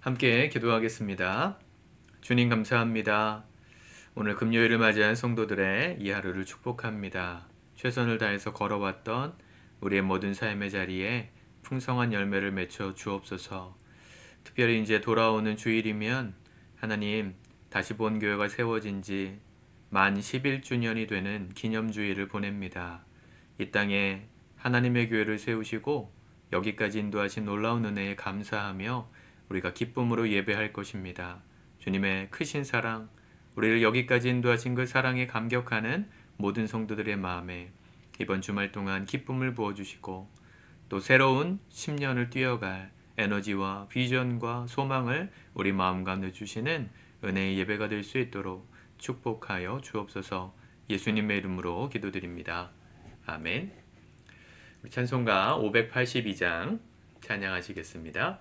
함께 기도하겠습니다. 주님 감사합니다. 오늘 금요일을 맞이한 성도들의 이 하루를 축복합니다. 최선을 다해서 걸어왔던 우리의 모든 삶의 자리에 풍성한 열매를 맺혀 주옵소서. 특별히 이제 돌아오는 주일이면 하나님 다시 본 교회가 세워진 지 만 11주년이 되는 기념주일을 보냅니다. 이 땅에 하나님의 교회를 세우시고 여기까지 인도하신 놀라운 은혜에 감사하며 우리가 기쁨으로 예배할 것입니다. 주님의 크신 사랑, 우리를 여기까지 인도하신 그 사랑에 감격하는 모든 성도들의 마음에 이번 주말 동안 기쁨을 부어주시고 또 새로운 10년을 뛰어갈 에너지와 비전과 소망을 우리 마음 가운데 주시는 은혜의 예배가 될 수 있도록 축복하여 주옵소서. 예수님의 이름으로 기도드립니다. 아멘. 찬송가 582장 찬양하시겠습니다.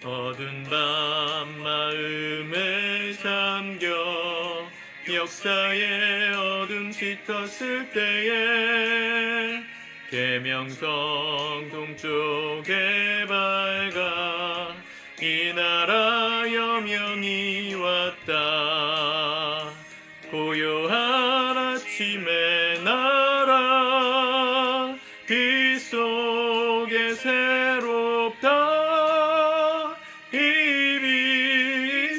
어두운 밤 마음에 잠겨 역사의 어둠 짙었을 때에 계명성 동쪽에 밝아 이 나라 여명이 왔다. 고요한 아침의 나라 빛 속에 새롭다. 이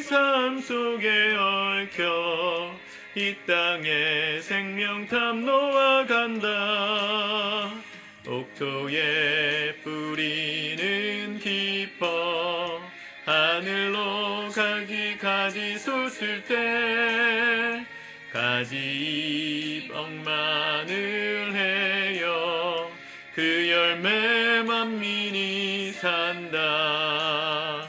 삶 속에 얽혀 이 땅에 생명탐 놓아간다. 옥토의 뿌리는 깊어 하늘로 가지 솟을 때 가지 잎 억만을 헤어 그 열매 만민이 산다.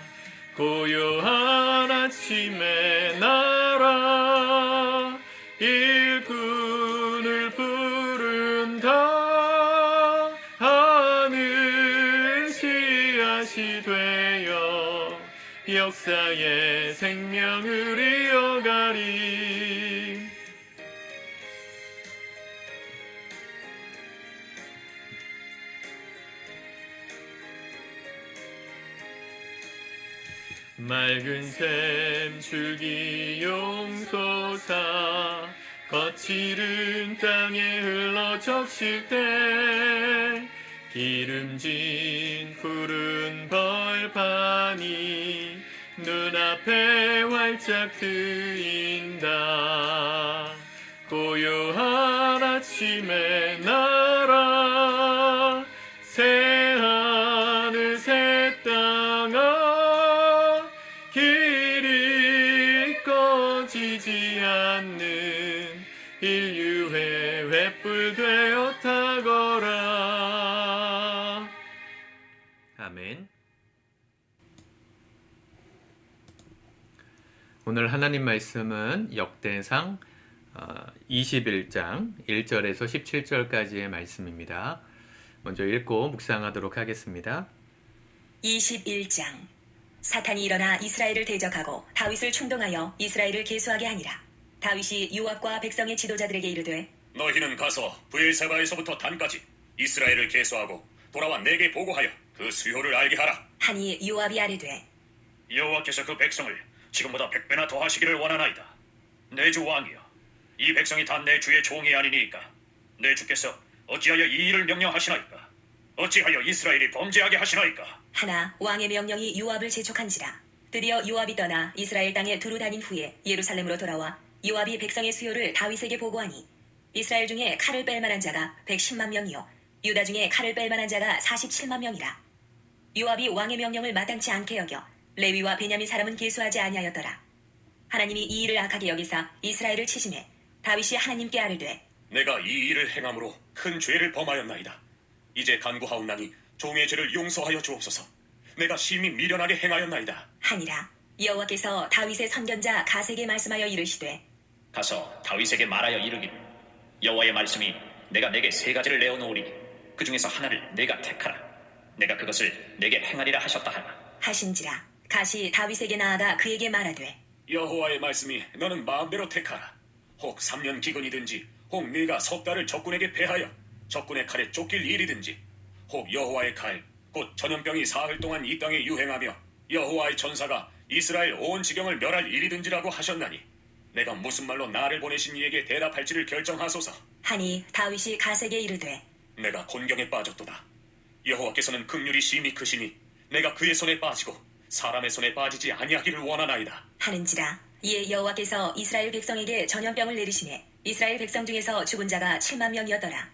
고요한 아침의 나라 일꾼을 부른다. 하늘 씨앗이 되어 역사의 생명을 이어가리. 맑은 샘 줄기 용솟아 거칠은 땅에 흘러 적실 때 기름진 푸른 벌판이 눈앞에 활짝 트인다. 고요한 아침의 나라 새하늘 새 땅아 길이 꺼지지 않는 인류의 횃불 되어 타거라. 아멘. 오늘 하나님 말씀은 역대상 21장 1절에서 17절까지의 말씀입니다. 먼저 읽고 묵상하도록 하겠습니다. 21장 사탄이 일어나 이스라엘을 대적하고 다윗을 충동하여 이스라엘을 계수하게 하니라. 다윗이 요압과 백성의 지도자들에게 이르되 너희는 가서 브엘세바에서부터 단까지 이스라엘을 계수하고 돌아와 내게 보고하여 그 수요를 알게 하라. 하니 요압이 아뢰되 여호와께서 그 백성을 지금보다 100배나 더 하시기를 원하나이다. 내 주 왕이여, 이 백성이 다 내 주의 종이 아니니까 내 주께서 어찌하여 이 일을 명령하시나이까? 어찌하여 이스라엘이 범죄하게 하시나이까? 하나 왕의 명령이 요압을 재촉한지라. 드디어 요압이 떠나 이스라엘 땅에 두루 다닌 후에 예루살렘으로 돌아와 요압이 백성의 수요를 다윗에게 보고하니 이스라엘 중에 칼을 뺄 만한 자가 110만 명이요 유다 중에 칼을 뺄 만한 자가 47만 명이라. 요압이 왕의 명령을 마땅치 않게 여겨 레위와 베냐민 사람은 계수하지 아니하였더라. 하나님이 이 일을 악하게 여기사 이스라엘을 치심해 다윗이 하나님께 아뢰되 내가 이 일을 행함으로 큰 죄를 범하였나이다. 이제 간구하옵나니 종의 죄를 용서하여 주옵소서. 내가 심히 미련하게 행하였나이다 하니라. 여호와께서 다윗의 선견자 가세에게 말씀하여 이르시되 가서 다윗에게 말하여 이르기를 여호와의 말씀이 내가 내게 세 가지를 내어놓으리니 그 중에서 하나를 내가 택하라. 내가 그것을 내게 행하리라 하셨다 하라. 하신지라. 갓이 다윗에게 나아가 그에게 말하되 여호와의 말씀이 너는 마음대로 택하라. 혹 3년 기근이든지 혹 네가 석 달을 적군에게 패하여 적군의 칼에 쫓길 일이든지 혹 여호와의 칼 곧 전염병이 사흘 동안 이 땅에 유행하며 여호와의 전사가 이스라엘 온 지경을 멸할 일이든지라고 하셨나니 내가 무슨 말로 나를 보내신 이에게 대답할지를 결정하소서. 하니 다윗이 가세게 이르되 내가 곤경에 빠졌도다. 여호와께서는 긍휼이 심히 크시니 내가 그의 손에 빠지고 사람의 손에 빠지지 아니하기를 원하나이다. 하는지라. 이에 여호와께서 이스라엘 백성에게 전염병을 내리시매 이스라엘 백성 중에서 죽은 자가 7만 명이었더라.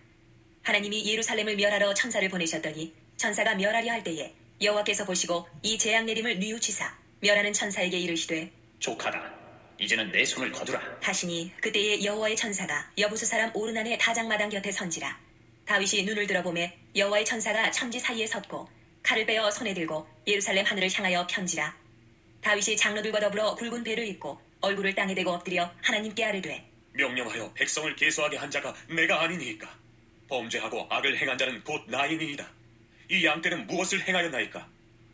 하나님이 예루살렘을 멸하러 천사를 보내셨더니 천사가 멸하려 할 때에 여호와께서 보시고 이 재앙 내림을 뉘우치사 멸하는 천사에게 이르시되 족하다. 이제는 내 손을 거두라. 하시니 그때에 여호와의 천사가 여부수 사람 오르난의 다장마당 곁에 선지라. 다윗이 눈을 들어보매 여호와의 천사가 천지 사이에 섰고 칼을 빼어 손에 들고 예루살렘 하늘을 향하여 편지라. 다윗이 장로들과 더불어 굵은 배를 입고 얼굴을 땅에 대고 엎드려 하나님께 아뢰되 명령하여 백성을 계수하게 한 자가 내가 아니니이까. 범죄하고 악을 행한 자는 곧 나이니이다. 이 양떼는 무엇을 행하였나이까?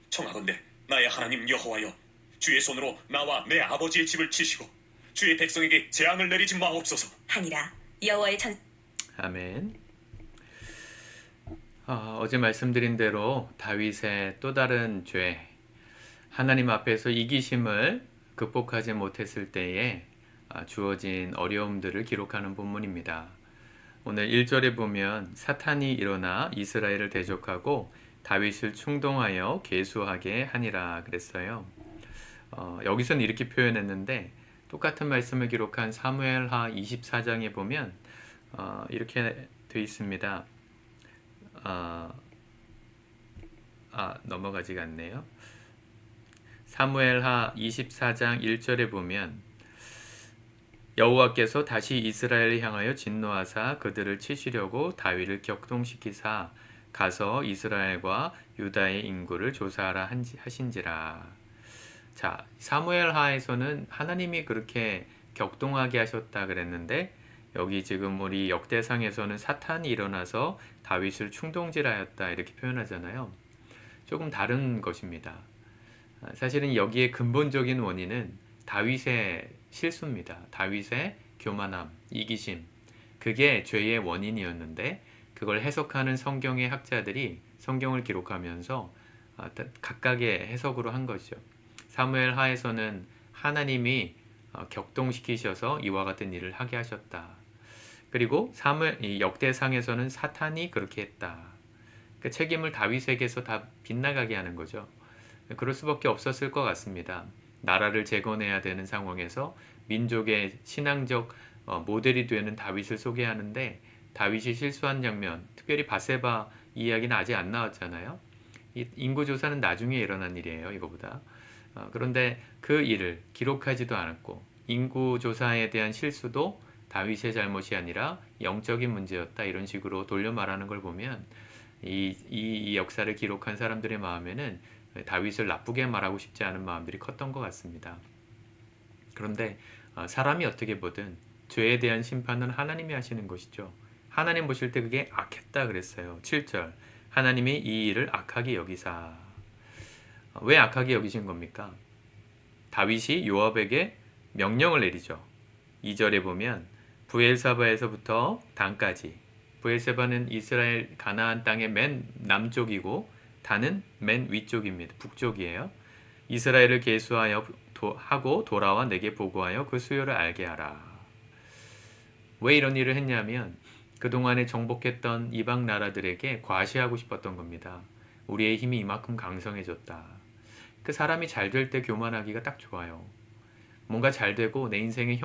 청하건대 나의 하나님 여호와여, 주의 손으로 나와 내 아버지의 집을 치시고 주의 백성에게 재앙을 내리지 마옵소서. 하니라. 여호와의 아멘. 어제 말씀드린 대로 다윗의 또 다른 죄, 하나님 앞에서 이기심을 극복하지 못했을 때에 주어진 어려움들을 기록하는 본문입니다. 오늘 1절에 보면 사탄이 일어나 이스라엘을 대적하고 다윗을 충동하여 계수하게 하니라 그랬어요. 여기서는 이렇게 표현했는데 똑같은 말씀을 기록한 사무엘하 24장에 보면 이렇게 되어 있습니다. 넘어가지가 않네요. 사무엘하 24장 1절에 보면 여호와께서 다시 이스라엘을 향하여 진노하사 그들을 치시려고 다윗을 격동시키사 가서 이스라엘과 유다의 인구를 조사하라 하신지라. 자, 사무엘하에서는 하나님이 그렇게 격동하게 하셨다 그랬는데 여기 지금 우리 역대상에서는 사탄이 일어나서 다윗을 충동질하였다 이렇게 표현하잖아요. 조금 다른 것입니다. 사실은 여기에 근본적인 원인은 다윗의 실수입니다. 다윗의 교만함, 이기심, 그게 죄의 원인이었는데 그걸 해석하는 성경의 학자들이 성경을 기록하면서 각각의 해석으로 한 거죠. 사무엘 하에서는 하나님이 격동시키셔서 이와 같은 일을 하게 하셨다. 그리고 이 역대상에서는 사탄이 그렇게 했다. 그 책임을 다윗에게서 다 빗나가게 하는 거죠. 그럴 수밖에 없었을 것 같습니다. 나라를 재건해야 되는 상황에서 민족의 신앙적 모델이 되는 다윗을 소개하는데 다윗이 실수한 장면, 특별히 바세바 이야기는 아직 안 나왔잖아요. 이 인구조사는 나중에 일어난 일이에요. 이거보다. 그런데 그 일을 기록하지도 않았고 인구조사에 대한 실수도 다윗의 잘못이 아니라 영적인 문제였다 이런 식으로 돌려 말하는 걸 보면 이 역사를 기록한 사람들의 마음에는 다윗을 나쁘게 말하고 싶지 않은 마음들이 컸던 것 같습니다. 그런데 사람이 어떻게 보든 죄에 대한 심판은 하나님이 하시는 것이죠. 하나님 보실 때 그게 악했다 그랬어요. 7절 하나님이 이 일을 악하게 여기사. 왜 악하게 여기신 겁니까? 다윗이 요압에게 명령을 내리죠. 2절에 보면 브엘사바에서부터 단까지. 브엘세바는 이스라엘 가나안 땅의 맨 남쪽이고 단은 맨 위쪽입니다. 북쪽이에요. 이스라엘을 계수하여 하고 돌아와 내게 보고하여 그 수요를 알게 하라. 왜 이런 일을 했냐면 그동안에 정복했던 이방 나라들에게 과시하고 싶었던 겁니다. 우리의 힘이 이만큼 강성해졌다. 그 사람이 잘 될 때 교만하기가 딱 좋아요. 뭔가 잘 되고 내 인생에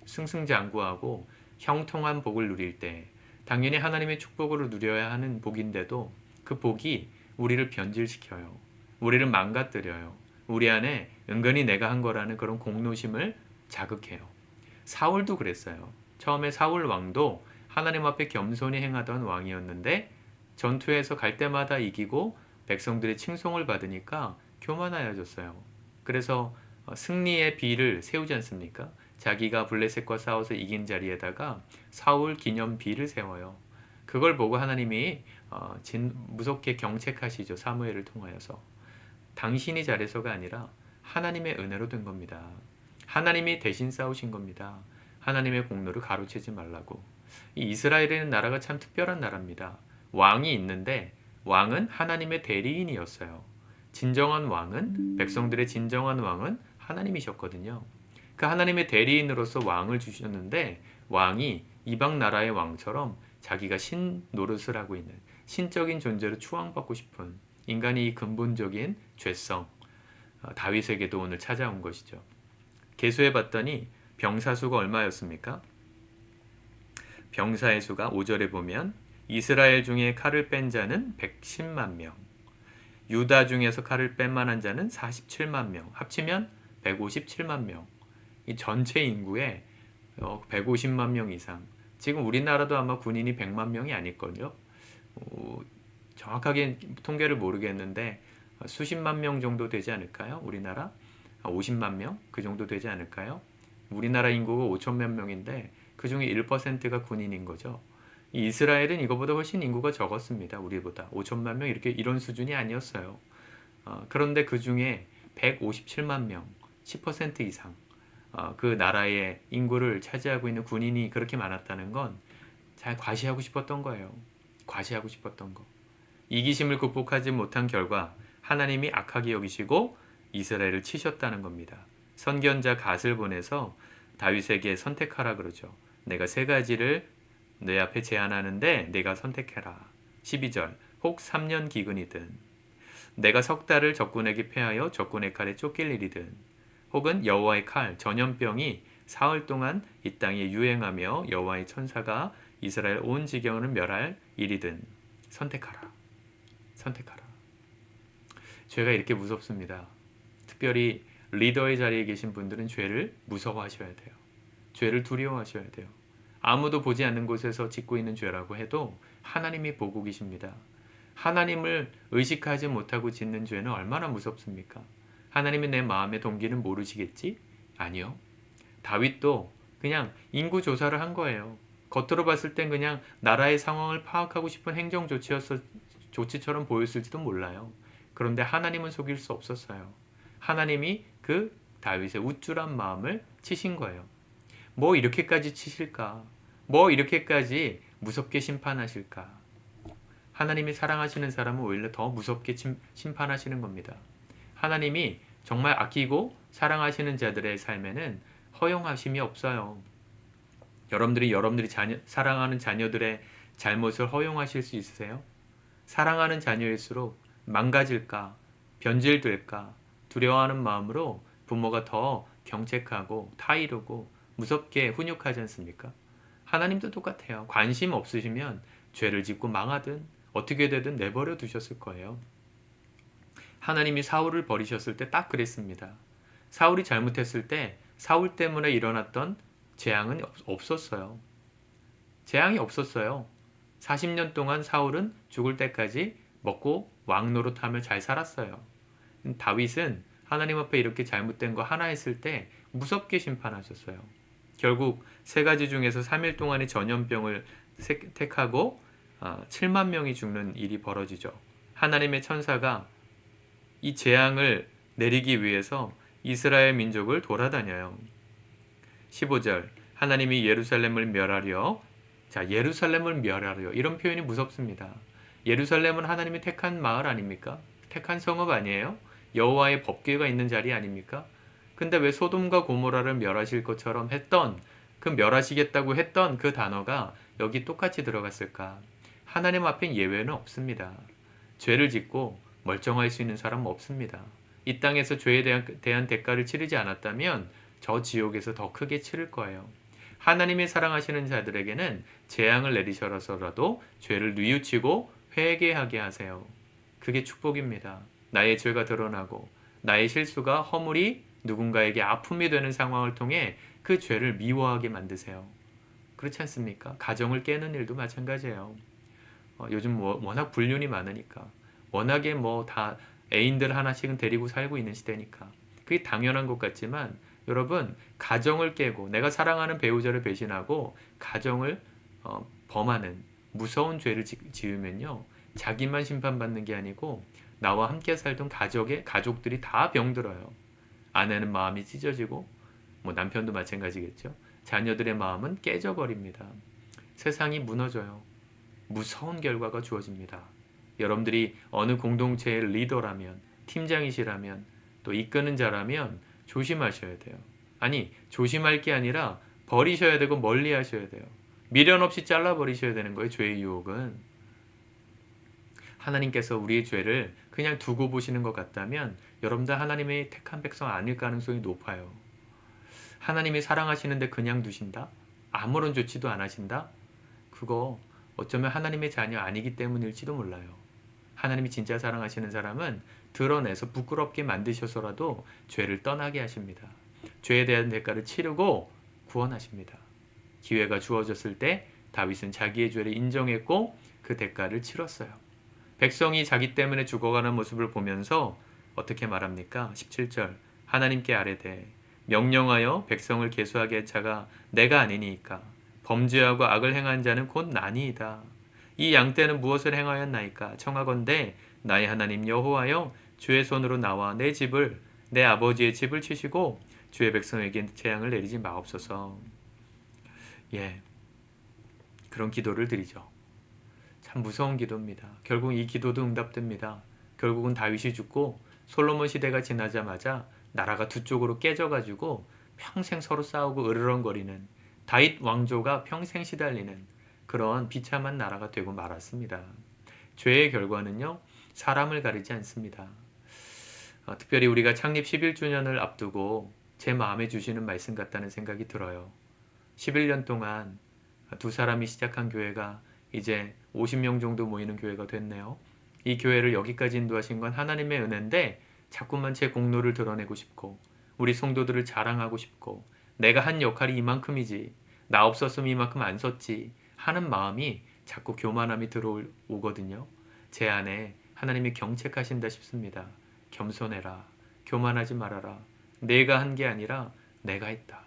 승승장구하고 형통한 복을 누릴 때 당연히 하나님의 축복으로 누려야 하는 복인데도 그 복이 우리를 변질시켜요. 우리를 망가뜨려요. 우리 안에 은근히 내가 한 거라는 그런 공노심을 자극해요. 사울도 그랬어요. 처음에 사울 왕도 하나님 앞에 겸손히 행하던 왕이었는데 전투에서 갈 때마다 이기고 백성들의 칭송을 받으니까 교만하여졌어요. 그래서 승리의 비를 세우지 않습니까? 자기가 블레셋과 싸워서 이긴 자리에다가 사울 기념 비를 세워요. 그걸 보고 하나님이 무섭게 경책하시죠. 사무엘을 통하여서. 당신이 잘해서가 아니라 하나님의 은혜로 된 겁니다. 하나님이 대신 싸우신 겁니다. 하나님의 공로를 가로채지 말라고. 이 이스라엘이라는 나라가 참 특별한 나라입니다. 왕이 있는데 왕은 하나님의 대리인이었어요. 진정한 왕은, 백성들의 진정한 왕은 하나님이셨거든요. 그 하나님의 대리인으로서 왕을 주셨는데 왕이 이방 나라의 왕처럼 자기가 신 노릇을 하고 있는 신적인 존재로 추앙받고 싶은 인간의 이 근본적인 죄성, 다윗에게도 오늘 찾아온 것이죠. 계수해 봤더니 병사 수가 얼마였습니까? 병사의 수가 5절에 보면 이스라엘 중에 칼을 뺀 자는 110만 명, 유다 중에서 칼을 뺀 만한 자는 47만 명, 합치면 157만 명. 이 전체 인구의 150만 명 이상. 지금 우리나라도 아마 군인이 100만 명이 아닐걸요. 정확하게 통계를 모르겠는데 수십만 명 정도 되지 않을까요? 우리나라 50만 명 그 정도 되지 않을까요? 우리나라 인구가 5천만 명인데 그 중에 1%가 군인인 거죠. 이 이스라엘은 이거보다 훨씬 인구가 적었습니다. 우리보다 5천만 명 이런 수준이 아니었어요. 그런데 그 중에 157만 명, 10% 이상 그 나라의 인구를 차지하고 있는 군인이 그렇게 많았다는 건 잘 과시하고 싶었던 거예요. 과시하고 싶었던 거. 이기심을 극복하지 못한 결과 하나님이 악하게 여기시고 이스라엘을 치셨다는 겁니다. 선견자 갓을 보내서 다윗에게 선택하라 그러죠. 내가 세 가지를 내 앞에 제안하는데 내가 선택해라. 12절 혹 3년 기근이든 내가 석 달을 적군에게 패하여 적군의 칼에 쫓길 일이든 혹은 여호와의 칼 전염병이 사흘 동안 이 땅에 유행하며 여호와의 천사가 이스라엘 온 지경을 멸할 일이든 선택하라. 선택하라. 죄가 이렇게 무섭습니다. 특별히 리더의 자리에 계신 분들은 죄를 무서워하셔야 돼요. 죄를 두려워하셔야 돼요. 아무도 보지 않는 곳에서 짓고 있는 죄라고 해도 하나님이 보고 계십니다. 하나님을 의식하지 못하고 짓는 죄는 얼마나 무섭습니까? 하나님이 내 마음의 동기는 모르시겠지? 아니요. 다윗도 그냥 인구 조사를 한 거예요. 겉으로 봤을 땐 그냥 나라의 상황을 파악하고 싶은 행정 조치처럼 보였을지도 몰라요. 그런데 하나님은 속일 수 없었어요. 하나님이 그 다윗의 우쭐한 마음을 치신 거예요. 뭐 이렇게까지 치실까? 뭐 이렇게까지 무섭게 심판하실까? 하나님이 사랑하시는 사람은 오히려 더 무섭게 심판하시는 겁니다. 하나님이 정말 아끼고 사랑하시는 자들의 삶에는 허용하심이 없어요. 여러분들이 사랑하는 자녀들의 잘못을 허용하실 수 있으세요? 사랑하는 자녀일수록 망가질까, 변질될까 두려워하는 마음으로 부모가 더 경책하고 타이르고 무섭게 훈육하지 않습니까? 하나님도 똑같아요. 관심 없으시면 죄를 짓고 망하든 어떻게 되든 내버려 두셨을 거예요. 하나님이 사울을 버리셨을 때 딱 그랬습니다. 사울이 잘못했을 때 사울 때문에 일어났던 재앙은 없었어요. 재앙이 없었어요. 40년 동안 사울은 죽을 때까지 먹고 왕 노릇하며 잘 살았어요. 다윗은 하나님 앞에 이렇게 잘못된 거 하나 했을 때 무섭게 심판하셨어요. 결국 세 가지 중에서 3일 동안의 전염병을 택하고 7만 명이 죽는 일이 벌어지죠. 하나님의 천사가 이 재앙을 내리기 위해서 이스라엘 민족을 돌아다녀요. 15절 하나님이 예루살렘을 멸하려. 자, 예루살렘을 멸하려. 이런 표현이 무섭습니다. 예루살렘은 하나님이 택한 마을 아닙니까? 택한 성읍 아니에요? 여호와의 법궤가 있는 자리 아닙니까? 근데 왜 소돔과 고모라를 멸하실 것처럼 멸하시겠다고 했던 그 단어가 여기 똑같이 들어갔을까? 하나님 앞엔 예외는 없습니다. 죄를 짓고 멀쩡할 수 있는 사람은 없습니다. 이 땅에서 죄에 대한 대가를 치르지 않았다면 저 지옥에서 더 크게 치를 거예요. 하나님이 사랑하시는 자들에게는 재앙을 내리셔서라도 죄를 뉘우치고 회개하게 하세요. 그게 축복입니다. 나의 죄가 드러나고 나의 실수가 허물이 누군가에게 아픔이 되는 상황을 통해 그 죄를 미워하게 만드세요. 그렇지 않습니까? 가정을 깨는 일도 마찬가지예요. 요즘 워낙 불륜이 많으니까 워낙에 다 애인들 하나씩은 데리고 살고 있는 시대니까 그게 당연한 것 같지만 여러분 가정을 깨고 내가 사랑하는 배우자를 배신하고 가정을 범하는 무서운 죄를 지으면요 자기만 심판받는 게 아니고 나와 함께 살던 가족들이 다 병들어요. 아내는 마음이 찢어지고 뭐 남편도 마찬가지겠죠. 자녀들의 마음은 깨져버립니다. 세상이 무너져요. 무서운 결과가 주어집니다. 여러분들이 어느 공동체의 리더라면, 팀장이시라면, 또 이끄는 자라면 조심하셔야 돼요. 아니, 조심할 게 아니라 버리셔야 되고 멀리 하셔야 돼요. 미련 없이 잘라버리셔야 되는 거예요. 죄의 유혹은. 하나님께서 우리의 죄를 그냥 두고 보시는 것 같다면 여러분들 하나님의 택한 백성 아닐 가능성이 높아요. 하나님이 사랑하시는데 그냥 두신다? 아무런 조치도 안 하신다? 그거 어쩌면 하나님의 자녀 아니기 때문일지도 몰라요. 하나님이 진짜 사랑하시는 사람은 드러내서 부끄럽게 만드셔서라도 죄를 떠나게 하십니다. 죄에 대한 대가를 치르고 구원하십니다. 기회가 주어졌을 때 다윗은 자기의 죄를 인정했고 그 대가를 치렀어요. 백성이 자기 때문에 죽어가는 모습을 보면서 어떻게 말합니까? 17절 하나님께 아뢰되 명령하여 백성을 계수하게 할 자가 내가 아니니까 범죄하고 악을 행한 자는 곧 나니이다. 이 양떼는 무엇을 행하였나이까? 청하건대 나의 하나님 여호와여 주의 손으로 나와 내 집을 내 아버지의 집을 치시고 주의 백성에게 재앙을 내리지 마옵소서. 예, 그런 기도를 드리죠. 참 무서운 기도입니다. 결국 이 기도도 응답됩니다. 결국은 다윗이 죽고 솔로몬 시대가 지나자마자 나라가 두 쪽으로 깨져가지고 평생 서로 싸우고 으르렁거리는 다윗 왕조가 평생 시달리는 그런 비참한 나라가 되고 말았습니다. 죄의 결과는요, 사람을 가리지 않습니다. 특별히 우리가 창립 11주년을 앞두고 제 마음에 주시는 말씀 같다는 생각이 들어요. 11년 동안 두 사람이 시작한 교회가 이제 50명 정도 모이는 교회가 됐네요. 이 교회를 여기까지 인도하신 건 하나님의 은혜인데 자꾸만 제 공로를 드러내고 싶고 우리 성도들을 자랑하고 싶고 내가 한 역할이 이만큼이지 나 없었으면 이만큼 안 썼지 하는 마음이 자꾸 교만함이 들어오거든요. 제 안에 하나님이 경책하신다 싶습니다. 겸손해라. 교만하지 말아라. 내가 한 게 아니라 내가 했다.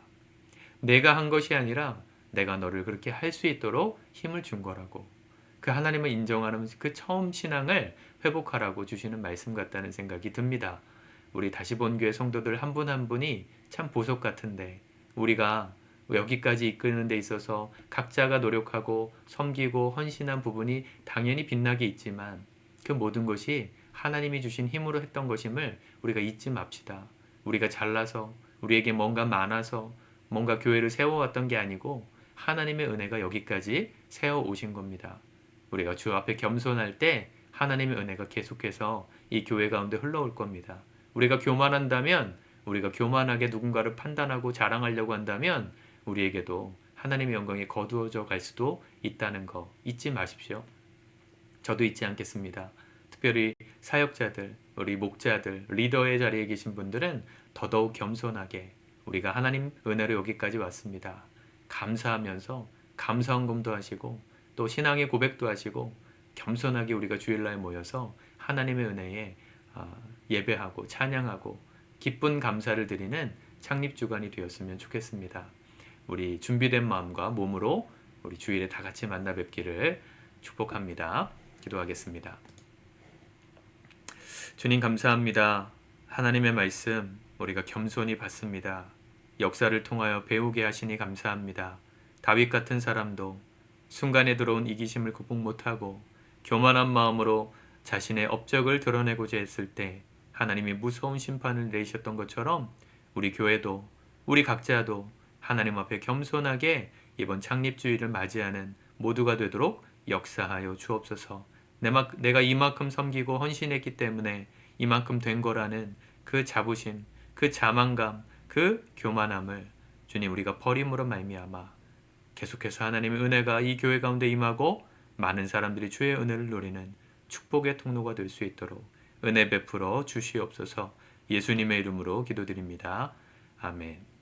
내가 한 것이 아니라 내가 너를 그렇게 할 수 있도록 힘을 준 거라고. 그 하나님을 인정하는 그 처음 신앙을 회복하라고 주시는 말씀 같다는 생각이 듭니다. 우리 다시 본 교회 성도들 한 분 한 분이 참 보석 같은데 우리가 여기까지 이끄는 데 있어서 각자가 노력하고 섬기고 헌신한 부분이 당연히 빛나게 있지만 그 모든 것이 하나님이 주신 힘으로 했던 것임을 우리가 잊지 맙시다. 우리가 잘나서 우리에게 뭔가 많아서 뭔가 교회를 세워왔던 게 아니고 하나님의 은혜가 여기까지 세워오신 겁니다. 우리가 주 앞에 겸손할 때 하나님의 은혜가 계속해서 이 교회 가운데 흘러올 겁니다. 우리가 교만한다면 우리가 교만하게 누군가를 판단하고 자랑하려고 한다면 우리에게도 하나님의 영광이 거두어져 갈 수도 있다는 거 잊지 마십시오. 저도 잊지 않겠습니다. 특별히 사역자들, 우리 목자들, 리더의 자리에 계신 분들은 더더욱 겸손하게 우리가 하나님 은혜로 여기까지 왔습니다. 감사하면서 감사헌금도 하시고 또 신앙의 고백도 하시고 겸손하게 우리가 주일날 모여서 하나님의 은혜에 예배하고 찬양하고 기쁜 감사를 드리는 창립주간이 되었으면 좋겠습니다. 우리 준비된 마음과 몸으로 우리 주일에 다 같이 만나 뵙기를 축복합니다. 기도하겠습니다. 주님 감사합니다. 하나님의 말씀 우리가 겸손히 받습니다. 역사를 통하여 배우게 하시니 감사합니다. 다윗 같은 사람도 순간에 들어온 이기심을 극복 못하고 교만한 마음으로 자신의 업적을 드러내고자 했을 때 하나님이 무서운 심판을 내리셨던 것처럼 우리 교회도 우리 각자도 하나님 앞에 겸손하게 이번 창립주의를 맞이하는 모두가 되도록 역사하여 주옵소서. 내가 이만큼 섬기고 헌신했기 때문에 이만큼 된 거라는 그 자부심, 그 자만감, 그 교만함을 주님 우리가 버림으로 말미암아 계속해서 하나님의 은혜가 이 교회 가운데 임하고 많은 사람들이 주의 은혜를 누리는 축복의 통로가 될 수 있도록 은혜 베풀어 주시옵소서. 예수님의 이름으로 기도드립니다. 아멘.